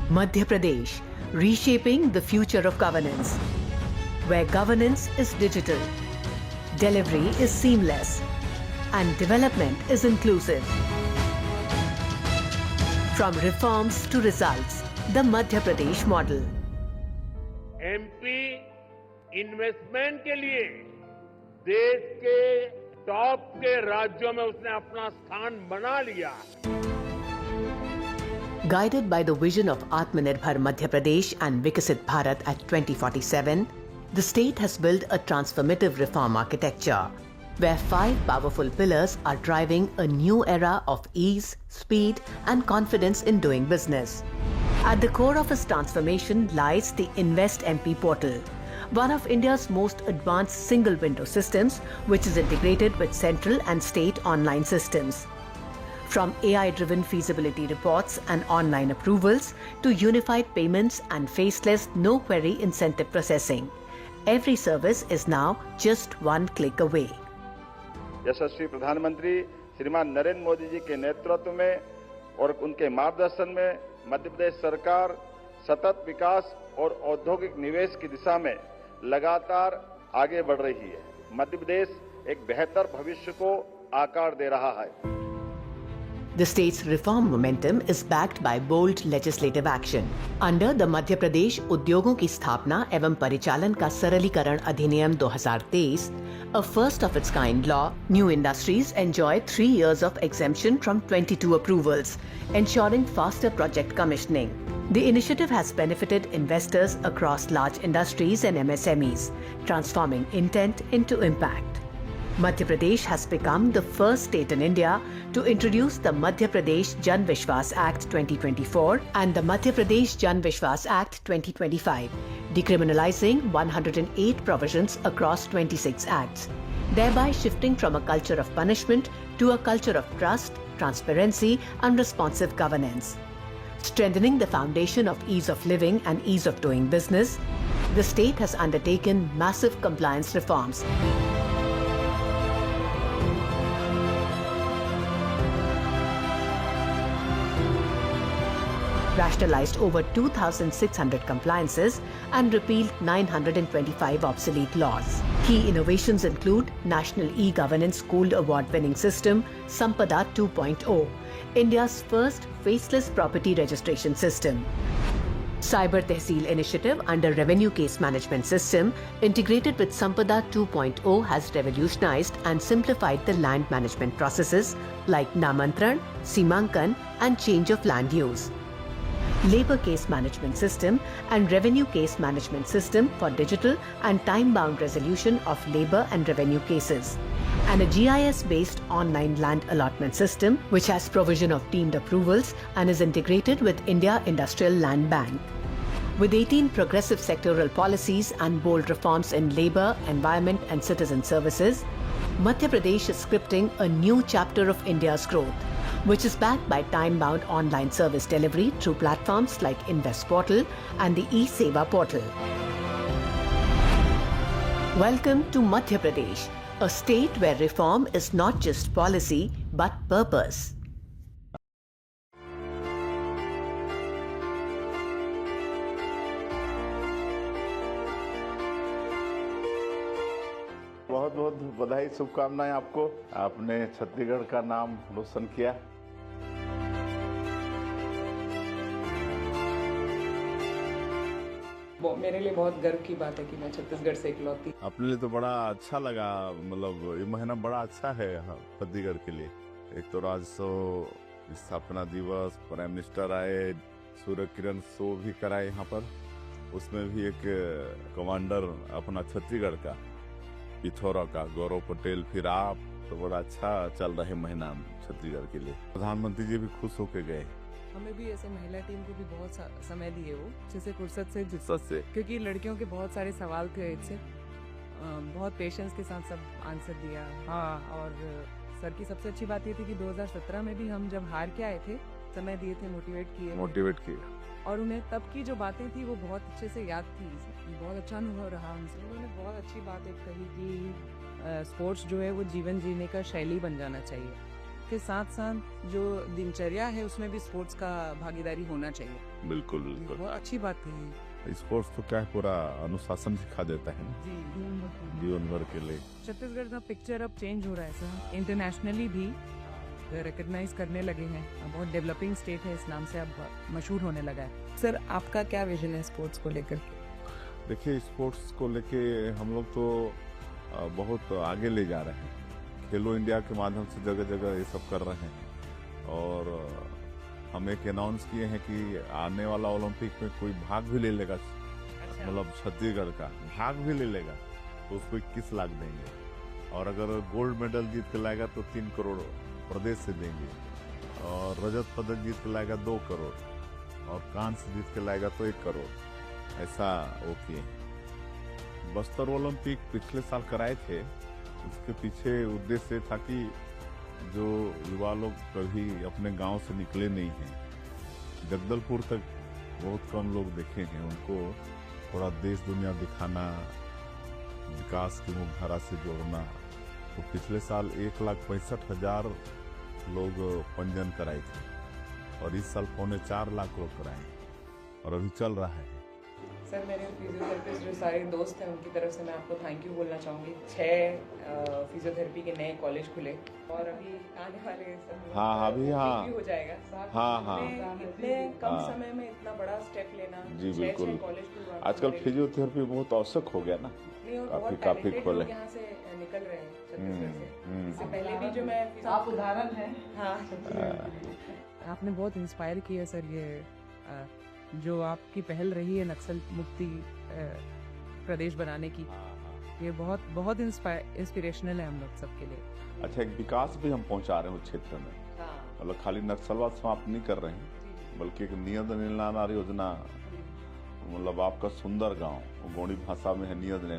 Madhya Pradesh, reshaping the future of governance, where governance is digital, delivery is seamless, and development is inclusive. From reforms to results, the Madhya Pradesh model. MP investment के लिए देश के top के राज्यों में उसने अपना स्थान बना लिया। Guided by the vision of Atmanirbhar Madhya Pradesh and Vikasit Bharat at 2047, the state has built a transformative reform architecture, where 5 powerful pillars are driving a new era of ease, speed, and confidence in doing business. At the core of its transformation lies the Invest MP portal, one of India's most advanced single window systems, which is integrated with central and state online systems. From AI-driven feasibility reports and online approvals to unified payments and faceless no-query incentive processing, every service is now just one click away. यशस्वी प्रधानमंत्री श्रीमान नरेंद्र मोदी जी के नेतृत्व में और उनके मार्गदर्शन में मध्य प्रदेश सरकार सतत विकास और औद्योगिक निवेश की दिशा में लगातार आगे बढ़ रही है। मध्य प्रदेश एक बेहतर भविष्य को आकार दे रहा है। The state's reform momentum is backed by bold legislative action. Under the Madhya Pradesh उद्योगों की स्थापना एवं परिचालन का सरलीकरण अधिनियम 2023, a first of its kind law, new industries enjoy 3 years of exemption from 22 approvals, ensuring faster project commissioning. The initiative has benefited investors across large industries and MSMEs, transforming intent into impact. Madhya Pradesh has become the first state in India to introduce the Madhya Pradesh Jan Vishwas Act 2024 and the Madhya Pradesh Jan Vishwas Act 2025, decriminalizing 108 provisions across 26 acts, thereby shifting from a culture of punishment to a culture of trust, transparency, and responsive governance. Strengthening the foundation of ease of living and ease of doing business, the state has undertaken massive compliance reforms. Rationalized over 2,600 compliances and repealed 925 obsolete laws. Key innovations include National E-Governance Gold Award-winning system Sampada 2.0, India's first faceless property registration system. Cyber Tehsil initiative under Revenue Case Management System integrated with Sampada 2.0 has revolutionized and simplified the land management processes like Namantran, Simankan and change of land use. Labor Case Management System and Revenue Case Management System for digital and time-bound resolution of labor and revenue cases. And a GIS-based online land allotment system which has provision of deemed approvals and is integrated with India Industrial Land Bank. With 18 progressive sectoral policies and bold reforms in labor, environment and citizen services, Madhya Pradesh is scripting a new chapter of India's growth, which is backed by time-bound online service delivery through platforms like Invest Portal and the E-Seva portal. Welcome to Madhya Pradesh, a state where reform is not just policy but purpose. बहुत बहुत बधाई, शुभकामनाएं आपको। आपने छत्तीसगढ़ का नाम रोशन किया। मेरे लिए बहुत गर्व की बात है कि मैं छत्तीसगढ़ से इकलौती। अपने लिए तो बड़ा अच्छा लगा, मतलब ये महीना बड़ा अच्छा है यहाँ छत्तीसगढ़ के लिए। एक तो राज्योत्सव, स्थापना दिवस, प्राइम मिनिस्टर आए, सूर्य किरण शो भी कराए यहाँ पर, उसमें भी एक कमांडर अपना छत्तीसगढ़ का पिथौरा का गौरव पटेल, फिर आप, तो बड़ा अच्छा चल रहा है महीना छत्तीसगढ़ के लिए। प्रधानमंत्री जी भी खुश होके गए। हमें भी ऐसे महिला टीम को भी बहुत समय दिए वो, जैसे फुर्सत से, क्योंकि लड़कियों के बहुत सारे सवाल थे, इससे बहुत पेशेंस के साथ सब आंसर दिया। हाँ, और सर की सबसे अच्छी बात ये थी कि 2017 में भी हम जब हार के आए थे, समय दिए थे, मोटिवेट किए और उन्हें तब की जो बातें थी वो बहुत अच्छे से याद थी। बहुत अच्छा अनुभव रहा उनसे। उन्होंने बहुत अच्छी बात एक कही कि स्पोर्ट्स जो है वो जीवन जीने का शैली बन जाना चाहिए। उसके साथ साथ जो दिनचर्या है उसमें भी स्पोर्ट्स का भागीदारी होना चाहिए। बिल्कुल बिल्कुल। बहुत अच्छी बात है। स्पोर्ट्स तो क्या है, पूरा अनुशासन सिखा देता है ना जी जीवन भर के लिए। छत्तीसगढ़ का पिक्चर अब चेंज हो रहा है सर, इंटरनेशनली भी रिकग्नाइज करने लगे हैं। बहुत डेवलपिंग स्टेट है, इस नाम से अब मशहूर होने लगा है। सर आपका क्या विजन है स्पोर्ट्स को लेकर? देखिए, स्पोर्ट्स को लेके हम लोग तो बहुत आगे ले जा रहे हैं। खेलो इंडिया के माध्यम से जगह जगह ये सब कर रहे हैं, और हम एक अनाउंस किए हैं कि आने वाला ओलंपिक में कोई भाग भी ले लेगा, मतलब छत्तीसगढ़ का भाग भी ले लेगा तो उसको 21 लाख देंगे, और अगर गोल्ड मेडल जीत के लाएगा तो 3 करोड़ प्रदेश से देंगे, और रजत पदक जीत के लाएगा 2 करोड़, और कांस्य जीत के लाएगा तो 1 करोड़। ऐसा वो किए। बस्तर ओलंपिक पिछले साल कराए थे, उसके पीछे उद्देश्य था कि जो युवा लोग कभी अपने गांव से निकले नहीं हैं, जगदलपुर तक बहुत कम लोग देखे हैं, उनको थोड़ा देश दुनिया दिखाना, विकास की मुख्यधारा से जोड़ना। तो पिछले साल 1,65,000 लोग पंजीयन कराए थे, और इस साल 4.25 लाख लोग कराए, और अभी चल रहा है। सर मेरे फिजियोथेरेपिस्ट जो सारे दोस्त हैं उनकी तरफ से मैं आपको थैंक यू बोलना चाहूँगी। 6 फिजियोथेरेपी के नए कॉलेज खुले, और अभी आने वाले समय हाँ अभी हाँ भी हो जाएगा। हाँ इतने कम समय में इतना बड़ा स्टेप लेना। जी बिल्कुल। कॉलेज खुलवाना आजकल फिजियोथेरेपी बहुत आवश्यक हो गया ना, नहीं, और काफी बहुत काफी talented खोले। लोग यहाँ से निकल रहे हैं छत्तीसगढ़ से। इससे हम्म। पहले भी जो मैं आप उदाहरण हैं। हाँ आपने बहुत इंस्पायर किया सर, ये जो आपकी पहल रही है नक्सल मुक्ति प्रदेश बनाने की, ये बहुत बहुत इंस्पिरेशनल है हम लोग सबके लिए। अच्छा, एक विकास भी हम पहुंचा रहे हैं उस क्षेत्र में, मतलब खाली नक्सलवाद समाप्त नहीं कर रहे हैं, बल्कि एक नियत निर्माण योजना, मतलब आपका सुंदर गांव, गोंडी भाषा में है नियत